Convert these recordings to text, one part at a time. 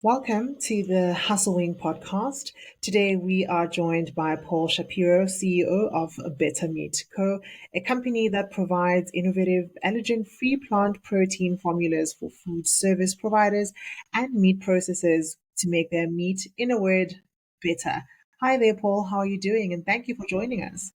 Welcome to the Hustlewing podcast. Today we are joined by Paul Shapiro, CEO of Better Meat Co., a company that provides innovative allergen-free plant protein formulas for food service providers and meat processors to make their meat, in a word, better. Hi there, Paul. How are you doing? And thank you for joining us.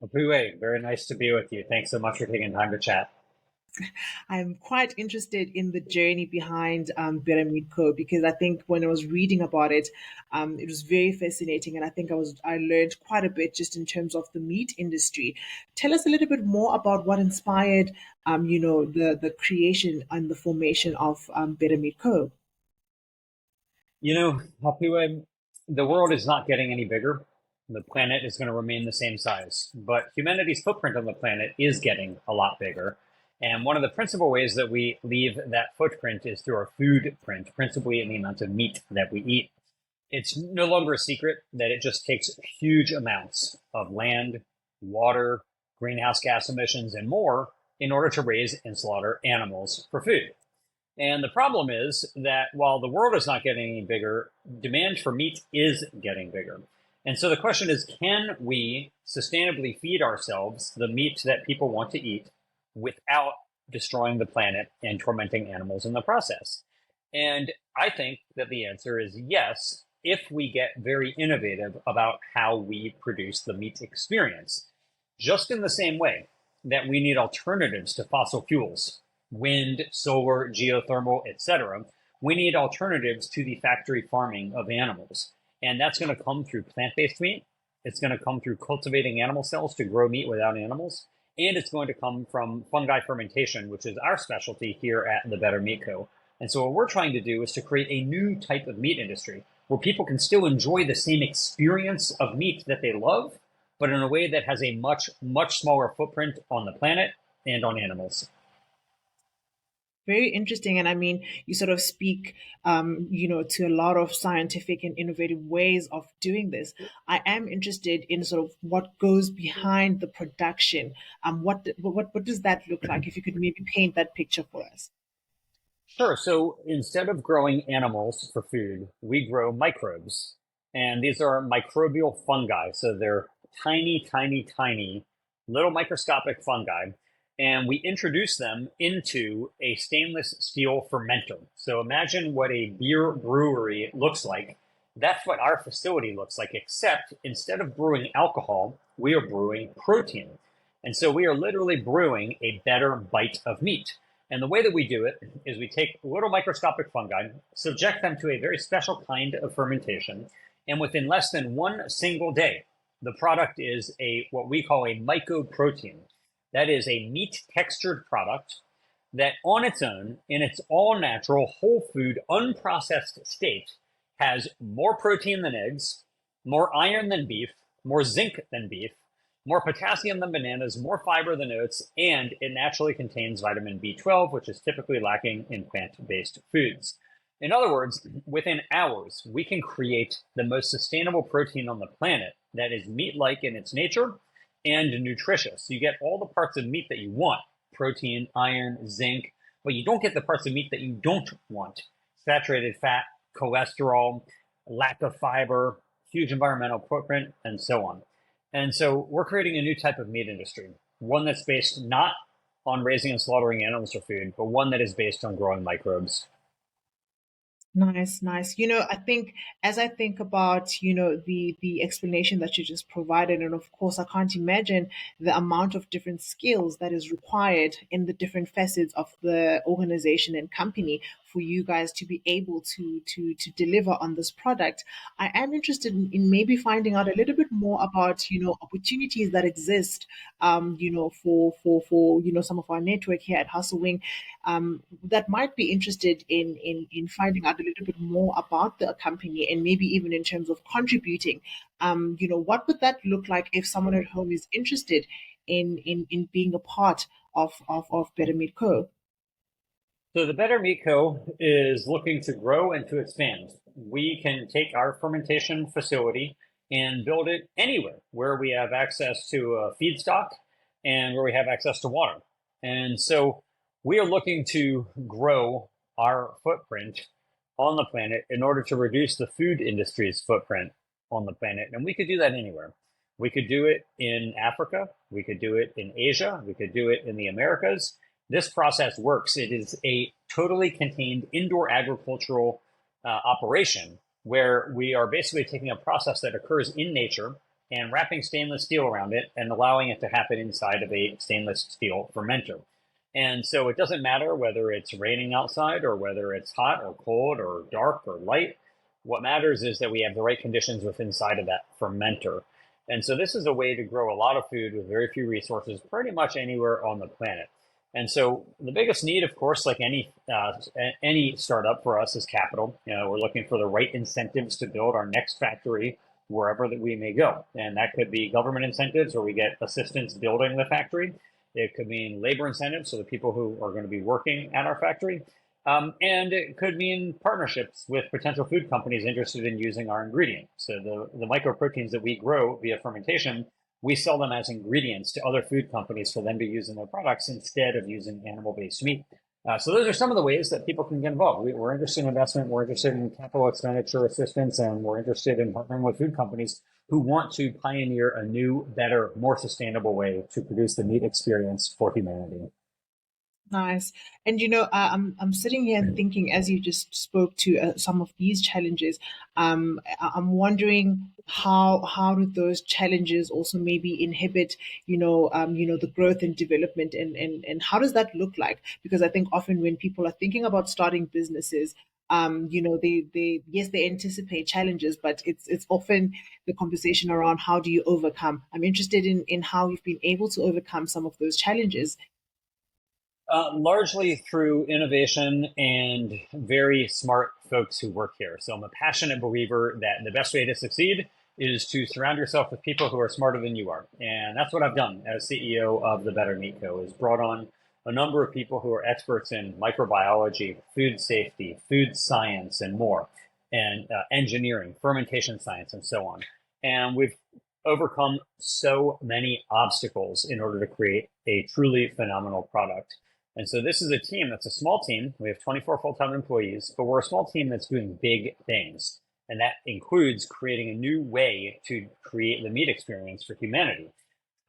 Apuwe, very nice to be with you. Thanks so much for taking time to chat. I'm quite interested in the journey behind Better Meat Co. because I think when I was reading about it, it was very fascinating, and I learned quite a bit just in terms of the meat industry. Tell us a little bit more about what inspired, the creation and the formation of Better Meat Co. Apuwe, the world is not getting any bigger. The planet is going to remain the same size, but humanity's footprint on the planet is getting a lot bigger. And one of the principal ways that we leave that footprint is through our food print, principally in the amount of meat that we eat. It's no longer a secret that it just takes huge amounts of land, water, greenhouse gas emissions, and more in order to raise and slaughter animals for food. And the problem is that while the world is not getting any bigger, demand for meat is getting bigger. And so the question is, can we sustainably feed ourselves the meat that people want to eat without destroying the planet and tormenting animals in the process? And I think that the answer is yes, if we get very innovative about how we produce the meat experience. Just in the same way that we need alternatives to fossil fuels, wind, solar, geothermal, etc., we need alternatives to the factory farming of animals. And that's going to come through plant-based meat. It's going to come through cultivating animal cells to grow meat without animals. And it's going to come from fungi fermentation, which is our specialty here at the Better Meat Co. And so what we're trying to do is to create a new type of meat industry where people can still enjoy the same experience of meat that they love, but in a way that has a much, much smaller footprint on the planet and on animals. Very interesting. And I mean, you sort of speak, to a lot of scientific and innovative ways of doing this. I am interested in sort of what goes behind the production. What does that look like? If you could maybe paint that picture for us. Sure. So instead of growing animals for food, we grow microbes. And these are microbial fungi. So they're tiny, tiny, tiny little microscopic fungi. And we introduce them into a stainless steel fermenter. So imagine what a beer brewery looks like. That's what our facility looks like, except instead of brewing alcohol, we are brewing protein. And so we are literally brewing a better bite of meat. And the way that we do it is we take little microscopic fungi, subject them to a very special kind of fermentation, and within less than one single day, the product is what we call a mycoprotein. That is a meat textured product that on its own, in its all natural, whole food, unprocessed state, has more protein than eggs, more iron than beef, more zinc than beef, more potassium than bananas, more fiber than oats, and it naturally contains vitamin B12, which is typically lacking in plant-based foods. In other words, within hours, we can create the most sustainable protein on the planet that is meat-like in its nature and nutritious. You get all the parts of meat that you want, protein, iron, zinc, but you don't get the parts of meat that you don't want. Saturated fat, cholesterol, lack of fiber, huge environmental footprint, and so on. And so we're creating a new type of meat industry, one that's based not on raising and slaughtering animals for food, but one that is based on growing microbes. Nice, nice. I think as I think about, the explanation that you just provided, and of course, I can't imagine the amount of different skills that is required in the different facets of the organization and company for you guys to be able to deliver on this product. I am interested in maybe finding out a little bit more about, opportunities that exist, for some of our network here at Hustlewing, that might be interested in finding out a little bit more about the company and maybe even in terms of contributing. What would that look like if someone at home is interested in being a part of Better Meat Co? So the Better Meat Co. is looking to grow and to expand. We can take our fermentation facility and build it anywhere where we have access to a feedstock and where we have access to water. And so we are looking to grow our footprint on the planet in order to reduce the food industry's footprint on the planet. And we could do that anywhere. We could do it in Africa. We could do it in Asia. We could do it in the Americas. This process works. It is a totally contained indoor agricultural operation where we are basically taking a process that occurs in nature and wrapping stainless steel around it and allowing it to happen inside of a stainless steel fermenter. And so it doesn't matter whether it's raining outside or whether it's hot or cold or dark or light. What matters is that we have the right conditions within inside of that fermenter. And so this is a way to grow a lot of food with very few resources, pretty much anywhere on the planet. And so the biggest need, of course, like any startup for us, is capital. We're looking for the right incentives to build our next factory wherever that we may go, and that could be government incentives, or we get assistance building the factory. It could mean labor incentives, so the people who are going to be working at our factory. And it could mean partnerships with potential food companies interested in using our ingredients. So the microproteins that we grow via fermentation, we sell them as ingredients to other food companies for them to use in their products instead of using animal-based meat. So those are some of the ways that people can get involved. We're interested in investment, we're interested in capital expenditure assistance, and we're interested in partnering with food companies who want to pioneer a new, better, more sustainable way to produce the meat experience for humanity. Nice. And I'm sitting here and thinking, as you just spoke to some of these challenges, I'm wondering how do those challenges also maybe inhibit, the growth and development, and how does that look like? Because I think often when people are thinking about starting businesses, they yes, they anticipate challenges, but it's often the conversation around how do you overcome. I'm interested in how you've been able to overcome some of those challenges. Largely through innovation and very smart folks who work here. So I'm a passionate believer that the best way to succeed is to surround yourself with people who are smarter than you are. And that's what I've done as CEO of the Better Meat Co. is brought on a number of people who are experts in microbiology, food safety, food science, and more, and engineering, fermentation science, and so on. And we've overcome so many obstacles in order to create a truly phenomenal product. And so this is a team that's a small team. We have 24 full-time employees, but we're a small team that's doing big things. And that includes creating a new way to create the meat experience for humanity.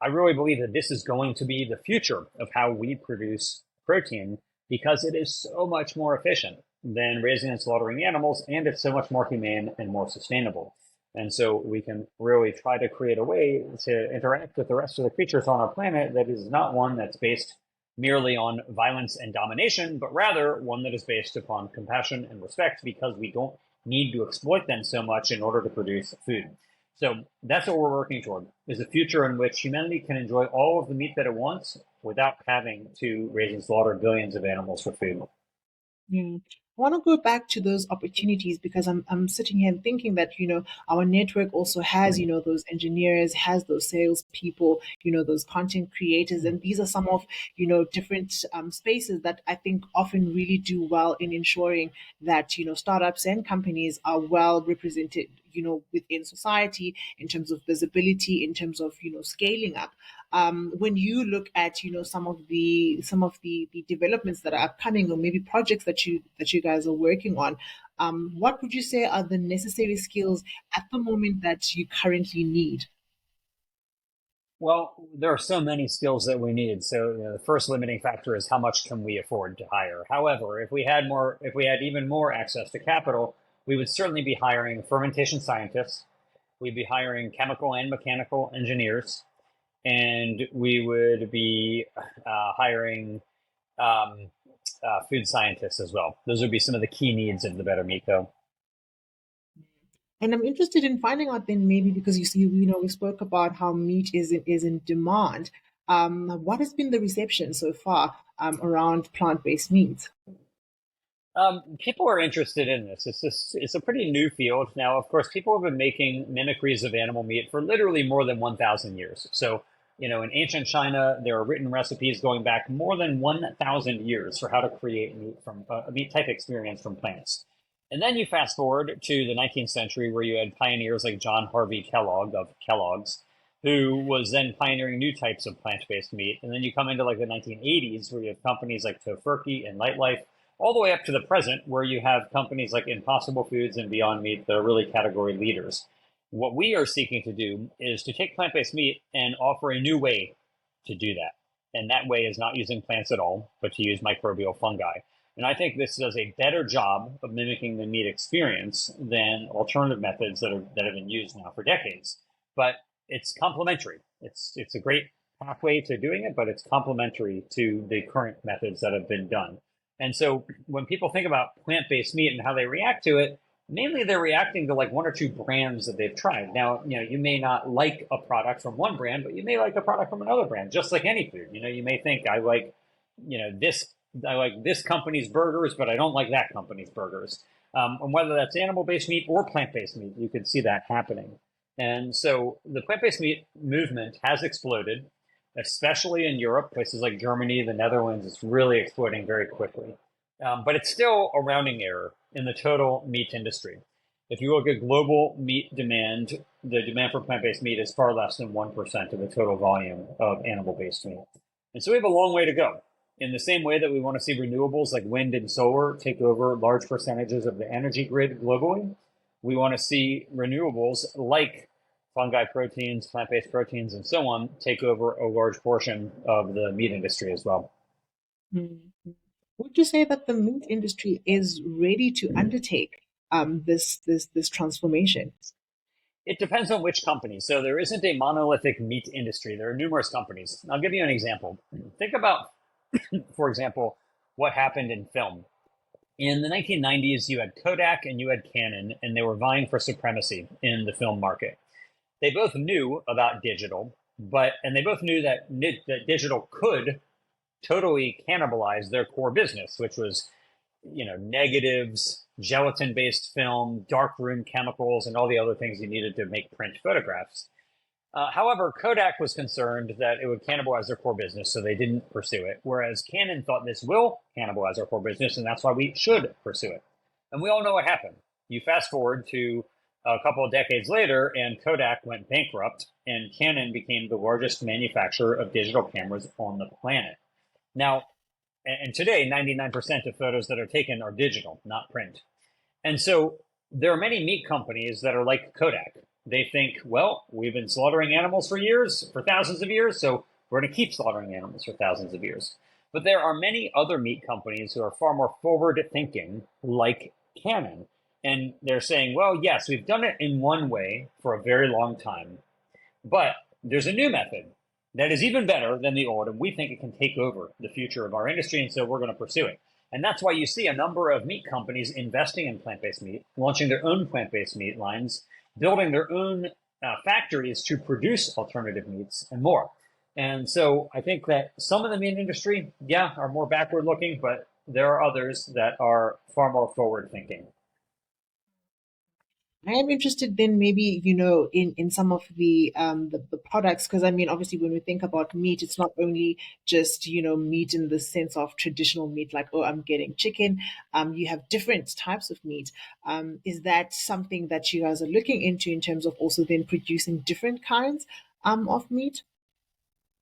I really believe that this is going to be the future of how we produce protein because it is so much more efficient than raising and slaughtering animals, and it's so much more humane and more sustainable. And so we can really try to create a way to interact with the rest of the creatures on our planet that is not one that's based merely on violence and domination, but rather one that is based upon compassion and respect because we don't need to exploit them so much in order to produce food. So that's what we're working toward, is a future in which humanity can enjoy all of the meat that it wants without having to raise and slaughter billions of animals for food. Yeah. I want to go back to those opportunities because I'm sitting here and thinking that, our network also has, those engineers, has those salespeople, those content creators. And these are some of, different spaces that I think often really do well in ensuring that, startups and companies are well represented, within society in terms of visibility, in terms of, scaling up. When you look at some of the developments that are upcoming or maybe projects that you guys are working on, what would you say are the necessary skills at the moment that you currently need? Well, there are so many skills that we need. So, the first limiting factor is how much can we afford to hire. However, if we had even more access to capital, we would certainly be hiring fermentation scientists. We'd be hiring chemical and mechanical engineers, and we would be hiring um, food scientists as well. Those would be some of the key needs of the Better Meat Co. And I'm interested in finding out then maybe because you see, we spoke about how meat is in demand. What has been the reception so far around plant-based meat? People are interested in this. It's a pretty new field now. Of course, people have been making mimicries of animal meat for literally more than 1,000 years. So, in ancient China, there are written recipes going back more than 1,000 years for how to create meat from a meat type experience from plants. And then you fast forward to the 19th century, where you had pioneers like John Harvey Kellogg of Kellogg's, who was then pioneering new types of plant-based meat. And then you come into like the 1980s, where you have companies like Tofurky and Nightlife, all the way up to the present, where you have companies like Impossible Foods and Beyond Meat that are really category leaders. What we are seeking to do is to take plant based meat and offer a new way to do that. And that way is not using plants at all, but to use microbial fungi. And I think this does a better job of mimicking the meat experience than alternative methods that have been used now for decades. But it's complementary. It's a great pathway to doing it, but it's complementary to the current methods that have been done. And so when people think about plant-based meat and how they react to it, mainly they're reacting to like one or two brands that they've tried. Now, you may not like a product from one brand, but you may like a product from another brand, just like any food. You may think this I like this company's burgers, but I don't like that company's burgers. And whether that's animal-based meat or plant-based meat, you can see that happening. And so the plant-based meat movement has exploded, especially in Europe, places like Germany, the Netherlands. It's really exploding very quickly. But it's still a rounding error in the total meat industry. If you look at global meat demand, the demand for plant-based meat is far less than 1% of the total volume of animal-based meat. And so we have a long way to go. In the same way that we want to see renewables like wind and solar take over large percentages of the energy grid globally, we want to see renewables like fungi proteins, plant-based proteins, and so on take over a large portion of the meat industry as well. Mhm. Would you say that the meat industry is ready to undertake this transformation? It depends on which company. So there isn't a monolithic meat industry. There are numerous companies. I'll give you an example. Think about, for example, what happened in film. In the 1990s, you had Kodak and you had Canon, and they were vying for supremacy in the film market. They both knew about digital, and they both knew that digital could totally cannibalize their core business, which was, negatives, gelatin-based film, darkroom chemicals, and all the other things you needed to make print photographs. However, Kodak was concerned that it would cannibalize their core business, so they didn't pursue it. Whereas Canon thought this will cannibalize our core business, and that's why we should pursue it. And we all know what happened. You fast forward to a couple of decades later, and Kodak went bankrupt, and Canon became the largest manufacturer of digital cameras on the planet. Now, and today, 99% of photos that are taken are digital, not print. And so there are many meat companies that are like Kodak. They think, well, we've been slaughtering animals for years, for thousands of years, so we're going to keep slaughtering animals for thousands of years. But there are many other meat companies who are far more forward thinking, like Canon. And they're saying, well, yes, we've done it in one way for a very long time, but there's a new method that is even better than the old, and we think it can take over the future of our industry, and so we're going to pursue it. And that's why you see a number of meat companies investing in plant-based meat, launching their own plant-based meat lines, building their own factories to produce alternative meats and more. And so I think that some of the meat industry, yeah, are more backward looking, but there are others that are far more forward thinking. I am interested then maybe, in some of the products, because I mean, obviously when we think about meat, it's not only just, meat in the sense of traditional meat, like, oh, I'm getting chicken. You have different types of meat. Is that something that you guys are looking into in terms of also then producing different kinds of meat?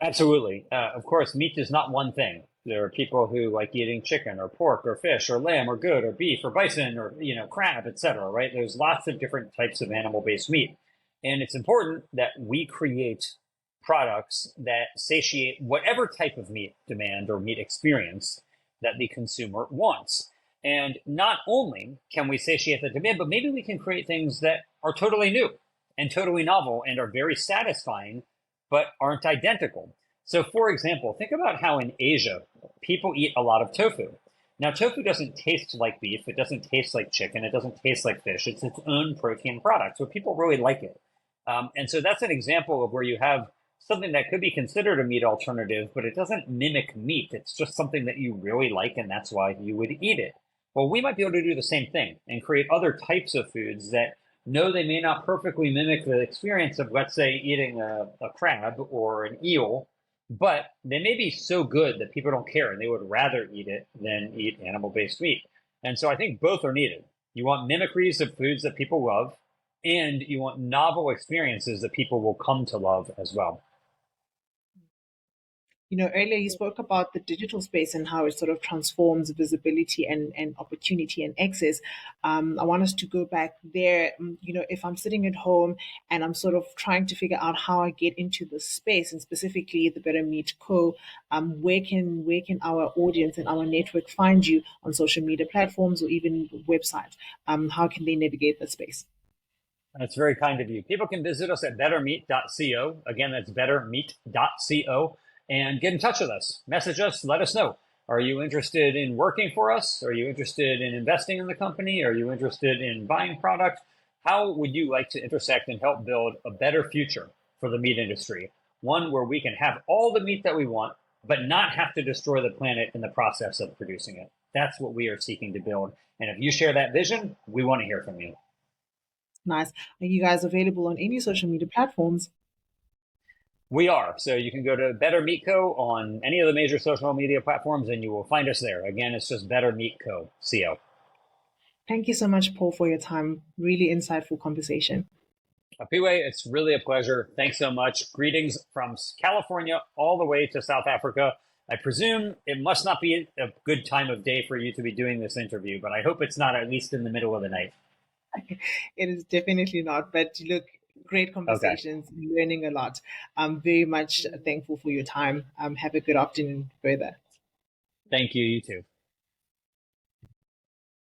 Absolutely. Of course, meat is not one thing. There are people who like eating chicken or pork or fish or lamb or goat or beef or bison or crab, etc. Right? There's lots of different types of animal-based meat, and it's important that we create products that satiate whatever type of meat demand or meat experience that the consumer wants. And not only can we satiate the demand, but maybe we can create things that are totally new and totally novel and are very satisfying but aren't identical. So, for example, think about how in Asia people eat a lot of tofu. Now, tofu doesn't taste like beef, it doesn't taste like chicken, it doesn't taste like fish. It's its own protein product, so people really like it. And so that's an example of where you have something that could be considered a meat alternative, but it doesn't mimic meat. It's just something that you really like, and that's why you would eat it. Well, we might be able to do the same thing and create other types of foods that no, they may not perfectly mimic the experience of, let's say, eating a crab or an eel, but they may be so good that people don't care and they would rather eat it than eat animal-based meat. And so I think both are needed. You want mimicries of foods that people love, and you want novel experiences that people will come to love as well. Earlier you spoke about the digital space and how it sort of transforms visibility and opportunity and access. I want us to go back there. If I'm sitting at home and I'm sort of trying to figure out how I get into the space, and specifically the Better Meet Co, where can our audience and our network find you on social media platforms or even websites? How can they navigate the space? That's very kind of you. People can visit us at bettermeat.co. Again, that's bettermeat.co, and get in touch with us. Message us, let us know. Are you interested in working for us? Are you interested in investing in the company? Are you interested in buying product? How would you like to intersect and help build a better future for the meat industry? One where we can have all the meat that we want, but not have to destroy the planet in the process of producing it. That's what we are seeking to build. And if you share that vision, we want to hear from you. Nice. Are you guys available on any social media platforms? We are. So you can go to Better Meat Co. on any of the major social media platforms and you will find us there. Again, it's just Better Meat Co. CO. Thank you so much, Paul, for your time. Really insightful conversation. Apiwe, it's really a pleasure. Thanks so much. Greetings from California all the way to South Africa. I presume it must not be a good time of day for you to be doing this interview, but I hope it's not at least in the middle of the night. It is definitely not, but look, great Okay. conversations, learning a lot. I'm very much thankful for your time. Have a good afternoon further. Thank you. You too.